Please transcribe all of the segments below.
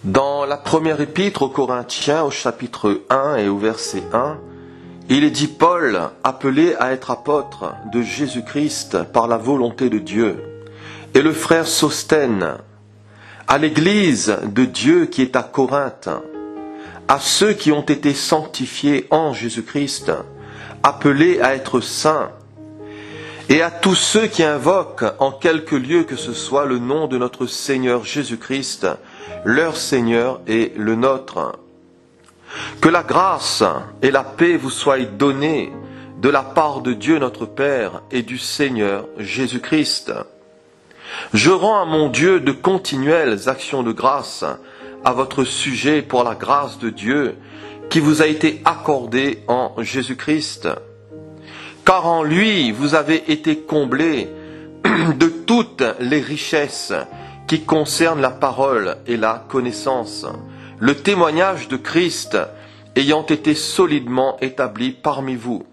Dans la première épître aux Corinthiens, au chapitre 1 et au verset 1, il est dit Paul, appelé à être apôtre de Jésus-Christ par la volonté de Dieu, et le frère Sosthène, à l'église de Dieu qui est à Corinthe, à ceux qui ont été sanctifiés en Jésus-Christ, appelés à être saints, et à tous ceux qui invoquent en quelque lieu que ce soit le nom de notre Seigneur Jésus-Christ, leur Seigneur et le nôtre. Que la grâce et la paix vous soient données de la part de Dieu notre Père et du Seigneur Jésus-Christ. Je rends à mon Dieu de continuelles actions de grâce à votre sujet pour la grâce de Dieu qui vous a été accordée en Jésus-Christ. Car en lui vous avez été comblés de toutes les richesses qui concernent la parole et la connaissance, le témoignage de Christ ayant été solidement établi parmi vous,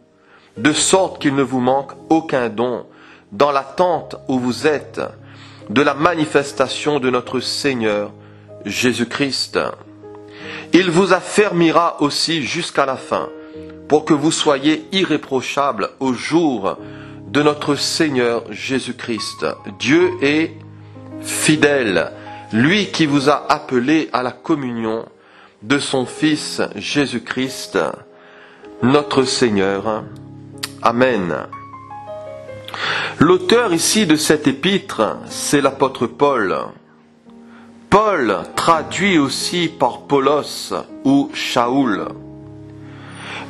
de sorte qu'il ne vous manque aucun don dans l'attente où vous êtes de la manifestation de notre Seigneur Jésus-Christ. Il vous affermira aussi jusqu'à la fin, pour que vous soyez irréprochables au jour de notre Seigneur Jésus-Christ. Dieu est fidèle, lui qui vous a appelé à la communion de son Fils Jésus-Christ, notre Seigneur. Amen. L'auteur ici de cette épître, c'est l'apôtre Paul. Paul, traduit aussi par Paulos ou Shaoul.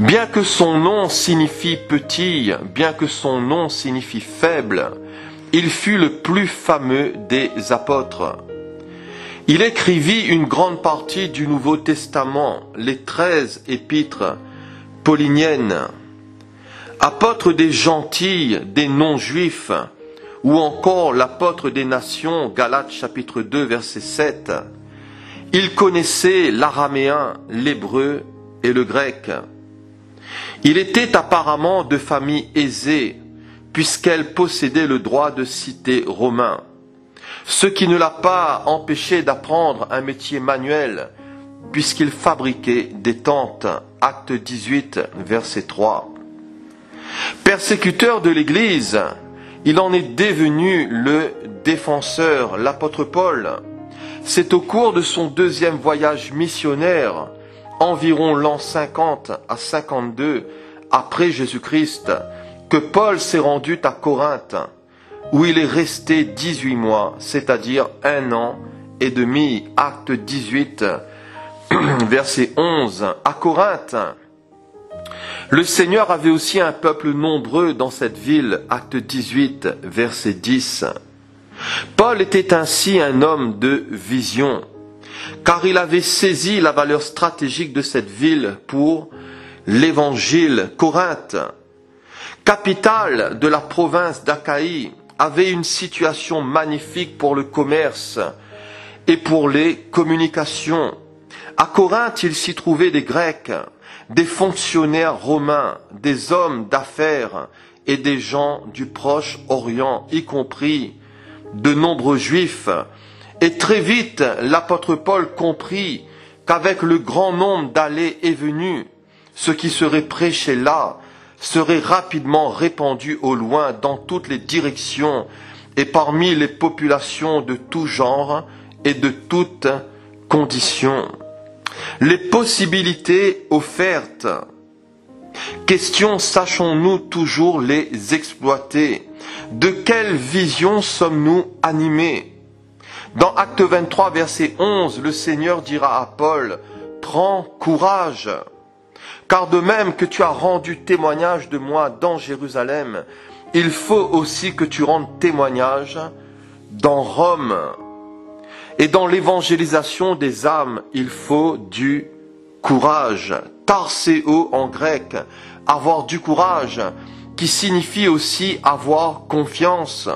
Bien que son nom signifie petit, bien que son nom signifie faible, il fut le plus fameux des apôtres. Il écrivit une grande partie du Nouveau Testament, les 13 épîtres pauliniennes. Apôtre des gentils, des non-juifs, ou encore l'apôtre des nations, Galates chapitre 2 verset 7. Il connaissait l'araméen, l'hébreu et le grec. Il était apparemment de famille aisée, puisqu'elle possédait le droit de cité romain, ce qui ne l'a pas empêché d'apprendre un métier manuel, puisqu'il fabriquait des tentes. Acte 18, verset 3. Persécuteur de l'Église, il en est devenu le défenseur, l'apôtre Paul. C'est au cours de son deuxième voyage missionnaire, environ l'an 50 à 52 après Jésus-Christ, que Paul s'est rendu à Corinthe, où il est resté 18 mois, c'est-à-dire 1 an et demi. Acte 18, verset 11. À Corinthe, le Seigneur avait aussi un peuple nombreux dans cette ville. Acte 18, verset 10. Paul était ainsi un homme de vision, car il avait saisi la valeur stratégique de cette ville pour l'évangile. Corinthe, capitale de la province d'Achaïe, avait une situation magnifique pour le commerce et pour les communications. À Corinthe, il s'y trouvait des Grecs, des fonctionnaires romains, des hommes d'affaires et des gens du Proche-Orient, y compris de nombreux Juifs. Et très vite, l'apôtre Paul comprit qu'avec le grand nombre d'allées et venues, ce qui serait prêché là serait rapidement répandu au loin dans toutes les directions et parmi les populations de tout genre et de toutes conditions. Les possibilités offertes. Question, sachons-nous toujours les exploiter? De quelle vision sommes-nous animés? Dans Acte 23, verset 11, le Seigneur dira à Paul, « Prends courage, car de même que tu as rendu témoignage de moi dans Jérusalem, il faut aussi que tu rendes témoignage dans Rome. Et dans l'évangélisation des âmes, il faut du courage. Tarseo en grec, avoir du courage, qui signifie aussi avoir confiance.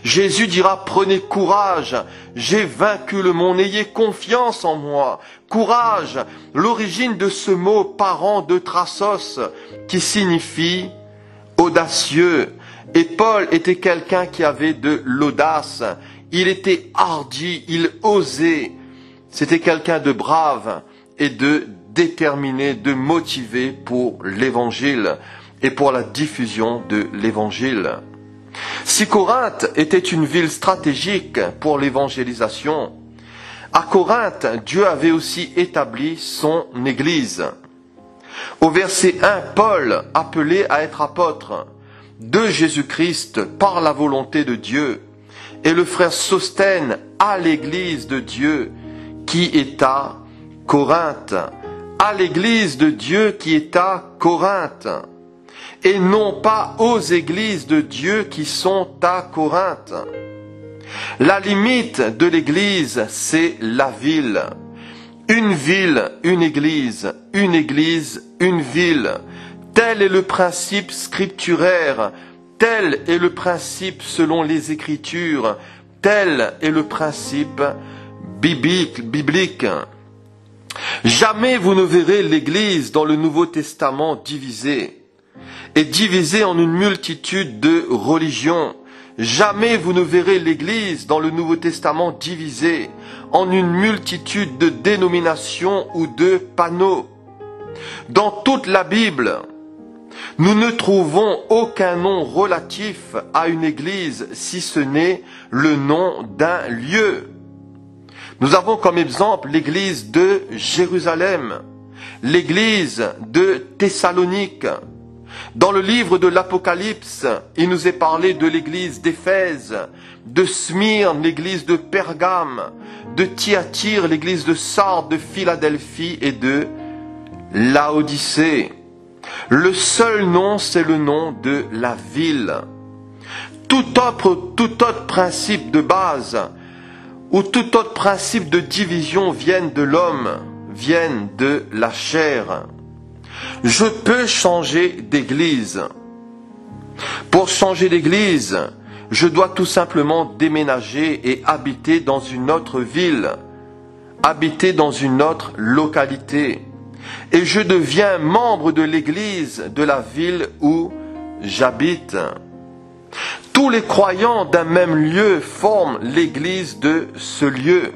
Jésus dira, prenez courage, j'ai vaincu le monde, ayez confiance en moi. Courage, l'origine de ce mot parent de Thrasos, qui signifie audacieux. Et Paul était quelqu'un qui avait de l'audace, il était hardi, il osait. C'était quelqu'un de brave et de déterminé, de motivé pour l'évangile et pour la diffusion de l'évangile. Si Corinthe était une ville stratégique pour l'évangélisation, à Corinthe, Dieu avait aussi établi son Église. Au verset 1, Paul, appelé à être apôtre de Jésus-Christ par la volonté de Dieu, et le frère Sosthène à l'Église de Dieu qui est à Corinthe, à l'Église de Dieu qui est à Corinthe, et non pas aux églises de Dieu qui sont à Corinthe. La limite de l'Église, c'est la ville. Une ville, une église, une église, une ville. Tel est le principe scripturaire, tel est le principe selon les Écritures, tel est le principe biblique. Jamais vous ne verrez l'Église dans le Nouveau Testament divisée, et divisée en une multitude de religions. Jamais vous ne verrez l'Église dans le Nouveau Testament divisée en une multitude de dénominations ou de panneaux. Dans toute la Bible, nous ne trouvons aucun nom relatif à une Église si ce n'est le nom d'un lieu. Nous avons comme exemple l'Église de Jérusalem, l'Église de Thessalonique. Dans le livre de l'Apocalypse, il nous est parlé de l'église d'Éphèse, de Smyrne, l'église de Pergame, de Thyatire, l'église de Sardes, de Philadelphie et de Laodicée. Le seul nom, c'est le nom de la ville. Tout autre principe de base ou tout autre principe de division viennent de l'homme, viennent de la chair. Je peux changer d'église. Pour changer d'église, je dois tout simplement déménager et habiter dans une autre ville, habiter dans une autre localité. Et je deviens membre de l'église de la ville où j'habite. Tous les croyants d'un même lieu forment l'église de ce lieu.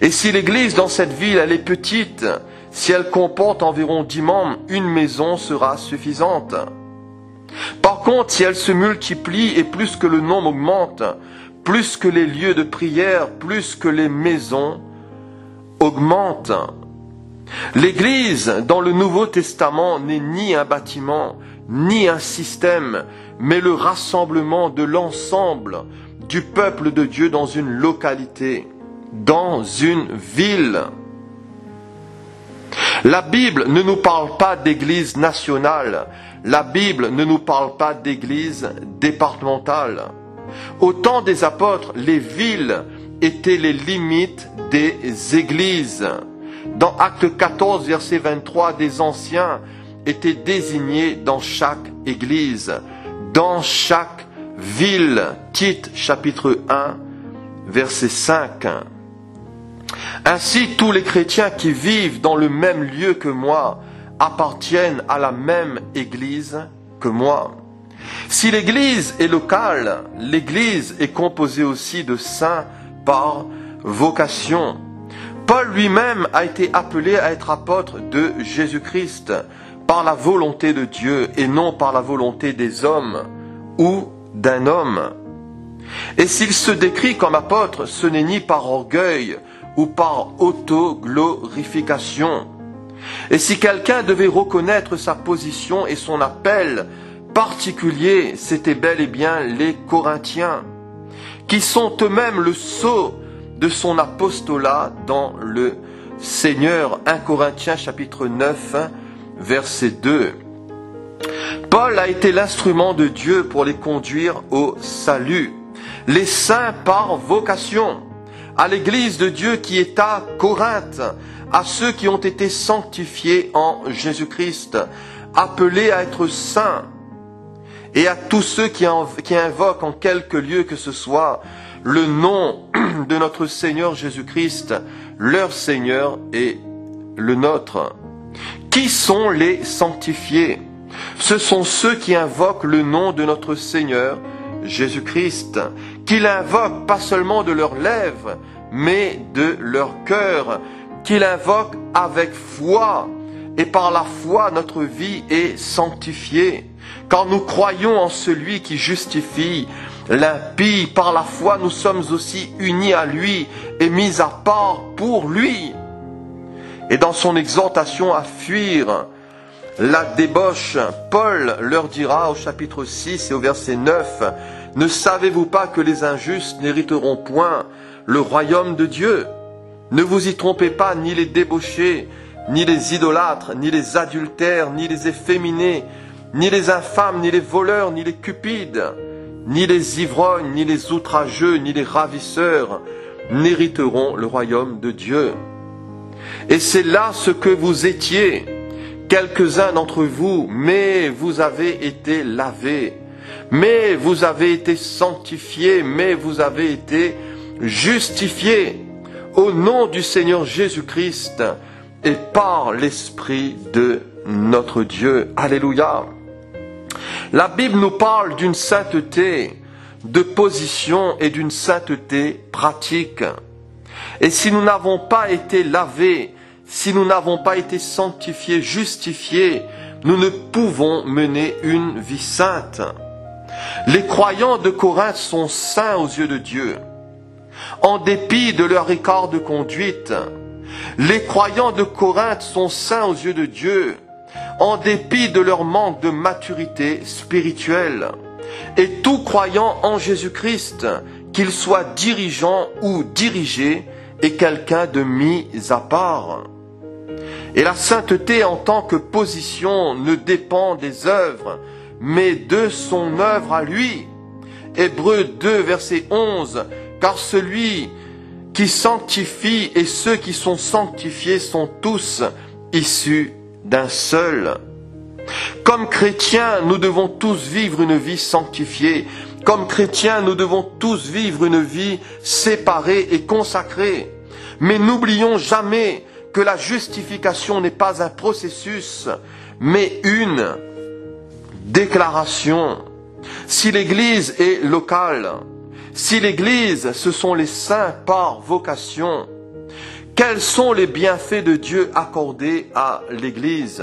Et si l'église dans cette ville, elle est petite, si elle comporte environ 10 membres, une maison sera suffisante. Par contre, si elle se multiplie et plus que le nombre augmente, plus que les lieux de prière, plus que les maisons augmentent. L'Église dans le Nouveau Testament n'est ni un bâtiment, ni un système, mais le rassemblement de l'ensemble du peuple de Dieu dans une localité, dans une ville. La Bible ne nous parle pas d'église nationale. La Bible ne nous parle pas d'église départementale. Au temps des apôtres, les villes étaient les limites des églises. Dans Actes 14, verset 23, des anciens étaient désignés dans chaque église, dans chaque ville. Tite, chapitre 1, verset 5. Ainsi, tous les chrétiens qui vivent dans le même lieu que moi appartiennent à la même église que moi. Si l'église est locale, l'église est composée aussi de saints par vocation. Paul lui-même a été appelé à être apôtre de Jésus-Christ par la volonté de Dieu et non par la volonté des hommes ou d'un homme. Et s'il se décrit comme apôtre, ce n'est ni par orgueil ou par autoglorification. Et si quelqu'un devait reconnaître sa position et son appel particulier, c'était bel et bien les Corinthiens, qui sont eux-mêmes le sceau de son apostolat dans le Seigneur. 1 Corinthiens chapitre 9, verset 2. Paul a été l'instrument de Dieu pour les conduire au salut. Les saints par vocation, à l'église de Dieu qui est à Corinthe, à ceux qui ont été sanctifiés en Jésus-Christ, appelés à être saints, et à tous ceux qui invoquent en quelque lieu que ce soit le nom de notre Seigneur Jésus-Christ, leur Seigneur et le nôtre. Qui sont les sanctifiés? Ce sont ceux qui invoquent le nom de notre Seigneur Jésus-Christ, qui l'invoquent pas seulement de leurs lèvres, mais de leur cœur, qu'ils invoquent avec foi. Et par la foi, notre vie est sanctifiée. Car nous croyons en celui qui justifie l'impie. Par la foi, nous sommes aussi unis à lui et mis à part pour lui. Et dans son exhortation à fuir la débauche, Paul leur dira au chapitre 6 et au verset 9, « Ne savez-vous pas que les injustes n'hériteront point le royaume de Dieu ? Ne vous y trompez pas, ni les débauchés, ni les idolâtres, ni les adultères, ni les efféminés, ni les infâmes, ni les voleurs, ni les cupides, ni les ivrognes, ni les outrageux, ni les ravisseurs n'hériteront le royaume de Dieu. Et c'est là ce que vous étiez, quelques-uns d'entre vous, mais vous avez été lavés, mais vous avez été sanctifiés, mais vous avez été justifiés au nom du Seigneur Jésus-Christ et par l'Esprit de notre Dieu. Alléluia. La Bible nous parle d'une sainteté de position et d'une sainteté pratique. Et si nous n'avons pas été lavés, si nous n'avons pas été sanctifiés, justifiés, nous ne pouvons mener une vie sainte. Les croyants de Corinthe sont saints aux yeux de Dieu, en dépit de leur écart de conduite. Les croyants de Corinthe sont saints aux yeux de Dieu, en dépit de leur manque de maturité spirituelle. Et tout croyant en Jésus-Christ, qu'il soit dirigeant ou dirigé, est quelqu'un de mis à part. Et la sainteté en tant que position ne dépend des œuvres, mais de son œuvre à lui. Hébreux 2, verset 11, « Car celui qui sanctifie et ceux qui sont sanctifiés sont tous issus d'un seul. » Comme chrétiens, nous devons tous vivre une vie sanctifiée. Comme chrétiens, nous devons tous vivre une vie séparée et consacrée. Mais n'oublions jamais que la justification n'est pas un processus, mais une déclaration. Si l'Église est locale, si l'Église, ce sont les saints par vocation, quels sont les bienfaits de Dieu accordés à l'Église?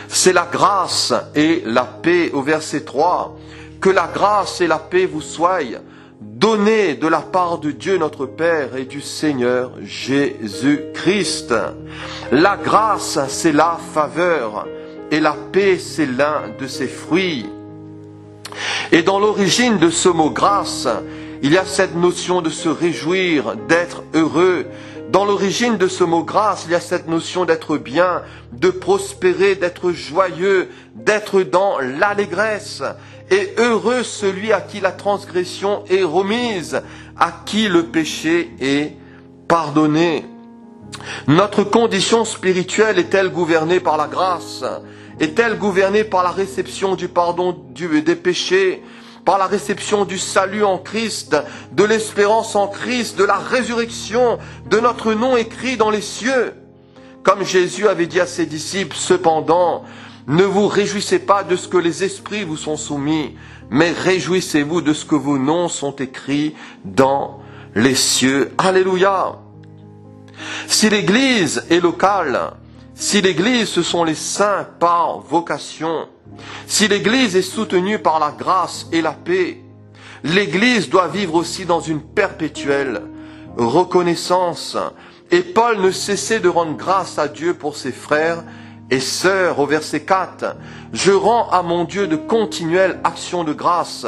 C'est la grâce et la paix au verset 3. Que la grâce et la paix vous soient données de la part de Dieu notre Père et du Seigneur Jésus-Christ. La grâce, c'est la faveur et la paix, c'est l'un de ses fruits. Et dans l'origine de ce mot grâce, il y a cette notion de se réjouir, d'être heureux. Dans l'origine de ce mot grâce, il y a cette notion d'être bien, de prospérer, d'être joyeux, d'être dans l'allégresse. Et heureux celui à qui la transgression est remise, à qui le péché est pardonné. Notre condition spirituelle est-elle gouvernée par la grâce? Est-elle gouvernée par la réception du pardon des péchés, par la réception du salut en Christ, de l'espérance en Christ, de la résurrection, de notre nom écrit dans les cieux? Comme Jésus avait dit à ses disciples, cependant, ne vous réjouissez pas de ce que les esprits vous sont soumis, mais réjouissez-vous de ce que vos noms sont écrits dans les cieux. Alléluia! Si l'Église est locale, si l'Église ce sont les saints par vocation, si l'Église est soutenue par la grâce et la paix, l'Église doit vivre aussi dans une perpétuelle reconnaissance. Et Paul ne cessait de rendre grâce à Dieu pour ses frères et sœurs. Au verset 4, « Je rends à mon Dieu de continuelles actions de grâce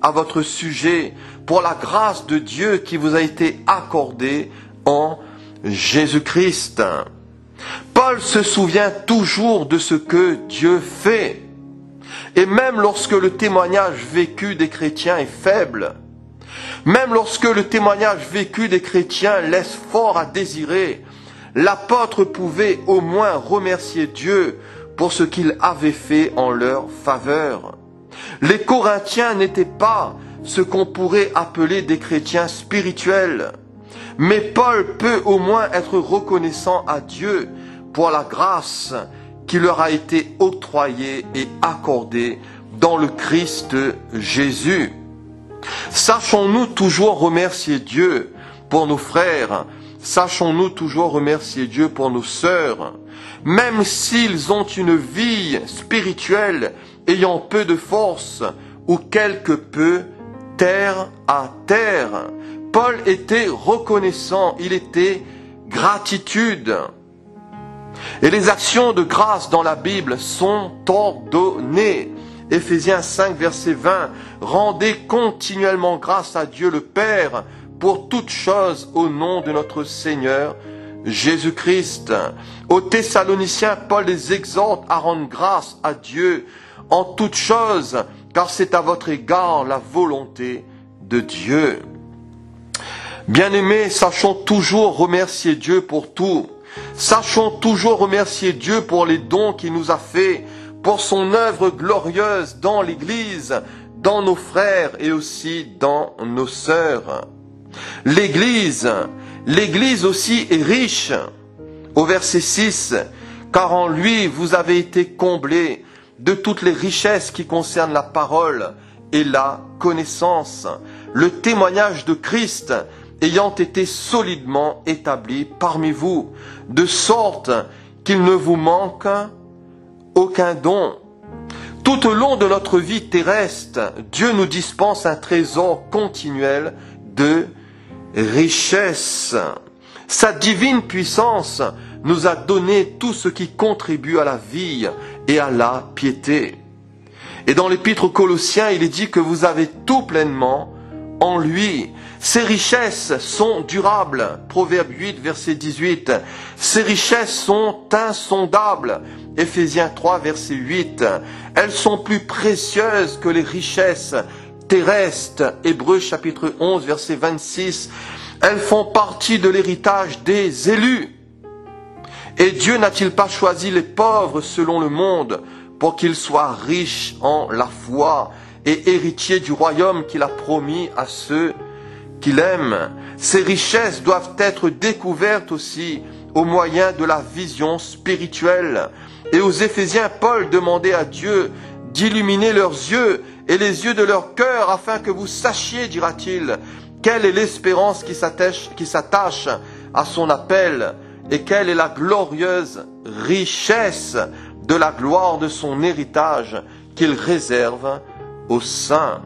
à votre sujet pour la grâce de Dieu qui vous a été accordée en Jésus-Christ. » Paul se souvient toujours de ce que Dieu fait. Et même lorsque le témoignage vécu des chrétiens est faible, même lorsque le témoignage vécu des chrétiens laisse fort à désirer, l'apôtre pouvait au moins remercier Dieu pour ce qu'il avait fait en leur faveur. Les Corinthiens n'étaient pas ce qu'on pourrait appeler des chrétiens spirituels, mais Paul peut au moins être reconnaissant à Dieu pour la grâce qui leur a été octroyée et accordée dans le Christ Jésus. Sachons-nous toujours remercier Dieu pour nos frères, sachons-nous toujours remercier Dieu pour nos sœurs, même s'ils ont une vie spirituelle ayant peu de force ou quelque peu terre à terre. Paul était reconnaissant, il était gratitude. Et les actions de grâce dans la Bible sont ordonnées. Éphésiens 5, verset 20. Rendez continuellement grâce à Dieu le Père pour toutes choses au nom de notre Seigneur Jésus-Christ. Aux Thessaloniciens, Paul les exhorte à rendre grâce à Dieu en toutes choses, car c'est à votre égard la volonté de Dieu. Bien-aimés, sachons toujours remercier Dieu pour tout. Sachons toujours remercier Dieu pour les dons qu'il nous a faits, pour son œuvre glorieuse dans l'Église, dans nos frères et aussi dans nos sœurs. L'Église aussi est riche. Au verset 6, « Car en lui vous avez été comblés de toutes les richesses qui concernent la parole et la connaissance, le témoignage de Christ ayant été solidement établi parmi vous, de sorte qu'il ne vous manque aucun don. » Tout au long de notre vie terrestre, Dieu nous dispense un trésor continuel de richesse. Sa divine puissance nous a donné tout ce qui contribue à la vie et à la piété. Et dans l'épître aux Colossiens, il est dit que vous avez tout pleinement en lui. Ces richesses sont durables. Proverbe 8, verset 18. Ces richesses sont insondables. Éphésiens 3, verset 8. Elles sont plus précieuses que les richesses terrestres. Hébreux chapitre 11, verset 26. Elles font partie de l'héritage des élus. Et Dieu n'a-t-il pas choisi les pauvres selon le monde pour qu'ils soient riches en la foi et héritiers du royaume qu'il a promis à ceux qu'il aime? Ces richesses doivent être découvertes aussi au moyen de la vision spirituelle. Et aux Éphésiens, Paul demandait à Dieu d'illuminer leurs yeux et les yeux de leur cœur afin que vous sachiez, dira-t-il, quelle est l'espérance qui s'attache à son appel et quelle est la glorieuse richesse de la gloire de son héritage qu'il réserve aux saints.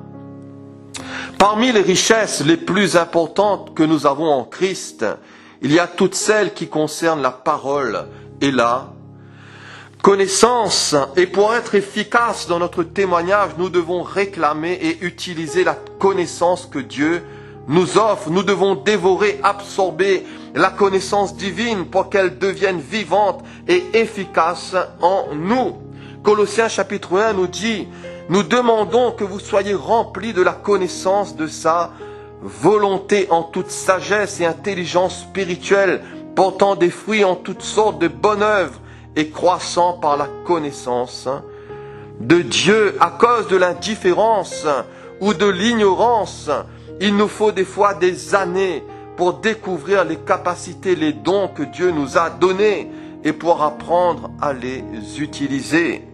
Parmi les richesses les plus importantes que nous avons en Christ, il y a toutes celles qui concernent la parole et la connaissance. Et pour être efficace dans notre témoignage, nous devons réclamer et utiliser la connaissance que Dieu nous offre. Nous devons dévorer, absorber la connaissance divine pour qu'elle devienne vivante et efficace en nous. Colossiens chapitre 1 nous dit: nous demandons que vous soyez remplis de la connaissance de sa volonté en toute sagesse et intelligence spirituelle, portant des fruits en toutes sortes de bonnes œuvres et croissant par la connaissance de Dieu. À cause de l'indifférence ou de l'ignorance, il nous faut des fois des années pour découvrir les capacités, les dons que Dieu nous a donnés et pour apprendre à les utiliser.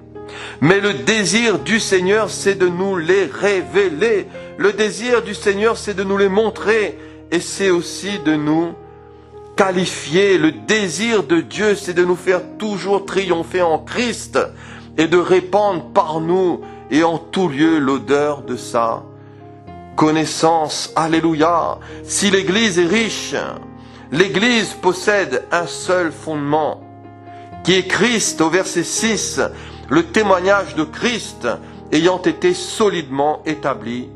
Mais le désir du Seigneur, c'est de nous les révéler. Le désir du Seigneur, c'est de nous les montrer et c'est aussi de nous qualifier. Le désir de Dieu, c'est de nous faire toujours triompher en Christ et de répandre par nous et en tout lieu l'odeur de sa connaissance. Alléluia. Si l'Église est riche, l'Église possède un seul fondement, qui est Christ. Au verset 6, le témoignage de Christ ayant été solidement établi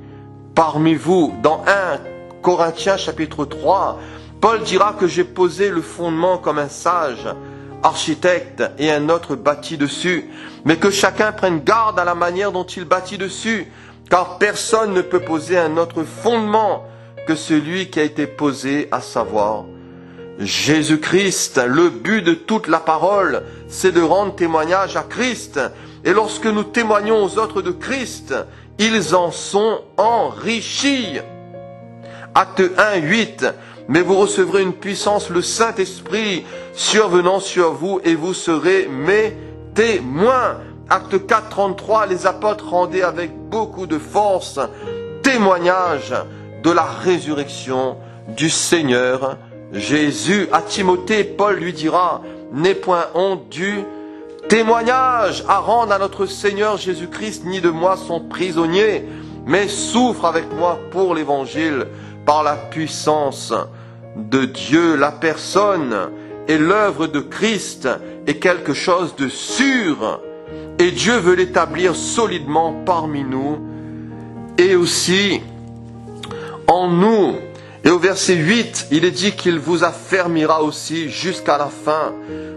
parmi vous. Dans 1 Corinthiens chapitre 3, Paul dira que j'ai posé le fondement comme un sage architecte et un autre bâtit dessus, mais que chacun prenne garde à la manière dont il bâtit dessus, car personne ne peut poser un autre fondement que celui qui a été posé, à savoir Jésus-Christ. Le but de toute la parole, c'est de rendre témoignage à Christ. Et lorsque nous témoignons aux autres de Christ, ils en sont enrichis. Acte 1, 8. Mais vous recevrez une puissance, le Saint-Esprit, survenant sur vous, et vous serez mes témoins. Acte 4, 33. Les apôtres rendaient avec beaucoup de force témoignage de la résurrection du Seigneur Jésus. À Timothée, Paul lui dira, n'aie point honte du témoignage à rendre à notre Seigneur Jésus-Christ, ni de moi son prisonnier, mais souffre avec moi pour l'Évangile par la puissance de Dieu. La personne et l'œuvre de Christ est quelque chose de sûr et Dieu veut l'établir solidement parmi nous et aussi en nous. Et au verset 8, il est dit qu'il vous affermira aussi jusqu'à la fin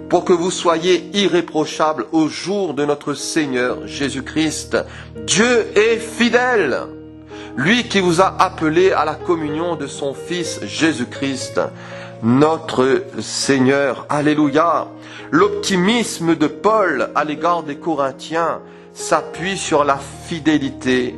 pour que vous soyez irréprochables au jour de notre Seigneur Jésus-Christ. Dieu est fidèle, lui qui vous a appelé à la communion de son Fils Jésus-Christ, notre Seigneur. Alléluia. L'optimisme de Paul à l'égard des Corinthiens s'appuie sur la fidélité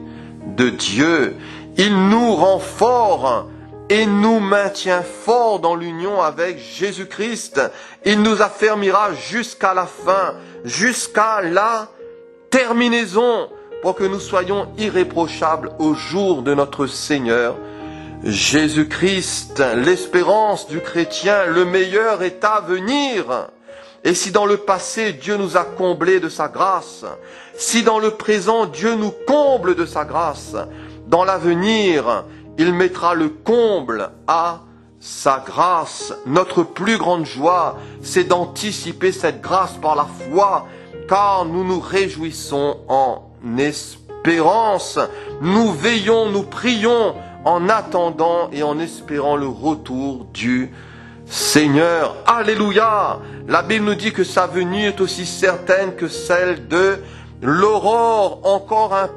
de Dieu. Il nous rend forts et nous maintient forts dans l'union avec Jésus-Christ. Il nous affermira jusqu'à la fin, jusqu'à la terminaison, pour que nous soyons irréprochables au jour de notre Seigneur Jésus-Christ. L'espérance du chrétien, le meilleur est à venir. Et si dans le passé, Dieu nous a comblés de sa grâce, si dans le présent, Dieu nous comble de sa grâce, dans l'avenir, il mettra le comble à sa grâce. Notre plus grande joie, c'est d'anticiper cette grâce par la foi, car nous nous réjouissons en espérance. Nous veillons, nous prions en attendant et en espérant le retour du Seigneur. Alléluia! La Bible nous dit que sa venue est aussi certaine que celle de l'aurore. Encore un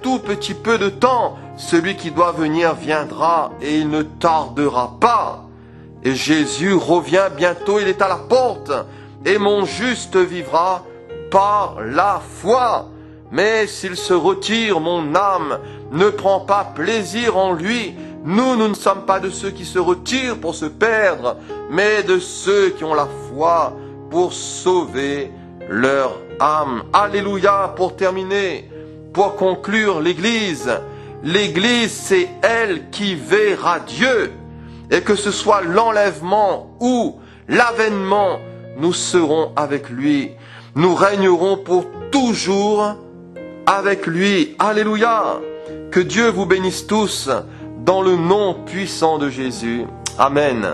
tout petit peu de temps. Celui qui doit venir viendra et il ne tardera pas. Et Jésus revient bientôt, il est à la porte. Et mon juste vivra par la foi. Mais s'il se retire, mon âme ne prend pas plaisir en lui. Nous ne sommes pas de ceux qui se retirent pour se perdre, mais de ceux qui ont la foi pour sauver leur âme. Alléluia. Pour terminer, pour conclure, l'Église, c'est elle qui verra Dieu. Et que ce soit l'enlèvement ou l'avènement, nous serons avec lui. Nous régnerons pour toujours avec lui. Alléluia. Que Dieu vous bénisse tous dans le nom puissant de Jésus. Amen.